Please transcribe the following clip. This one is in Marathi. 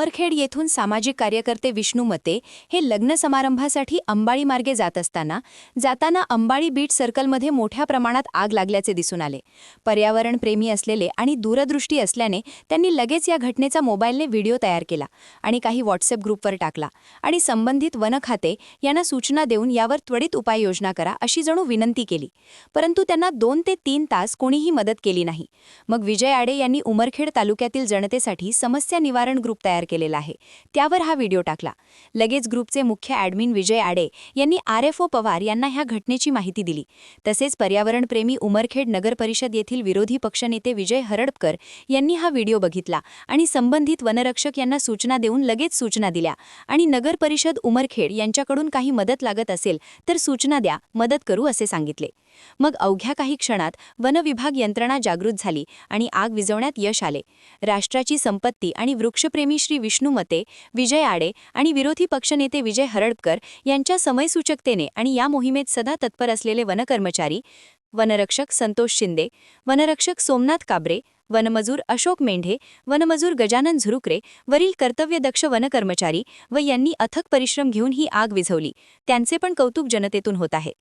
उमरखेड येथून सामाजिक कार्यकर्ते विष्णू मते हे लग्न समारंभासाठी अंबाळी मार्गे जाताना अंबाळी बीट सर्कलमध्ये मोठ्या प्रमाणात आग लागल्याचे दिसून आले। पर्यावरणप्रेमी असलेले आणि दूरदृष्टी असल्याने त्यांनी लगेच या घटनेचा मोबाईलने व्हिडिओ तयार केला आणि काही व्हॉट्सअप ग्रुपवर टाकला आणि संबंधित वन खाते यांना सूचना देऊन यावर त्वरित उपाययोजना करा अशी जणू विनंती केली। परंतु त्यांना 2 ते 3 तास कोणीही मदत केली नाही। मग विजय आडे यांनी उमरखेड तालुक्यातील जनतेसाठी समस्या निवारण ग्रुप तयार केलेला आहे, त्यावर हा व्हिडिओ टाकला। लगेच ग्रुपचे मुख्य ॲडमिन विजय आडे यांनी RFO पवार यांना ह्या घटनेची माहिती दिली। तसेच पर्यावरणप्रेमी उमरखेड नगर परिषद येथील विरोधी पक्षनेते विजय हरडपकर यांनी हा व्हिडिओ बघितला आणि संबंधित वनरक्षक यांना सूचना देऊन लगेच सूचना दिल्या आणि नगर परिषद उमरखेड यांच्याकडून काही मदत लागत असेल तर सूचना द्या, मदत करू असे सांगितले। मग अवघ्या काही क्षणात वन विभाग यंत्रणा जागृत झाली आणि आग विझवण्यात यश आले। राष्ट्राची संपत्ती आणि वृक्षप्रेमी श्री विष्णू मते, विजय आडे आणि विरोधी पक्षनेते विजय हरडपकर यांच्या समयसूचकतेने आणि या मोहिमेत सदा तत्पर असलेले वनकर्मचारी, वनरक्षक संतोष शिंदे, वनरक्षक सोमनाथ काबरे, वनमजूर अशोक मेंढे, वनमजूर गजानन झुरुकरे वरील कर्तव्यदक्ष वनकर्मचारी व यांनी अथक परिश्रम घेऊन ही आग विझवली, त्यांचे पण कौतुक जनतेतून होत आहे।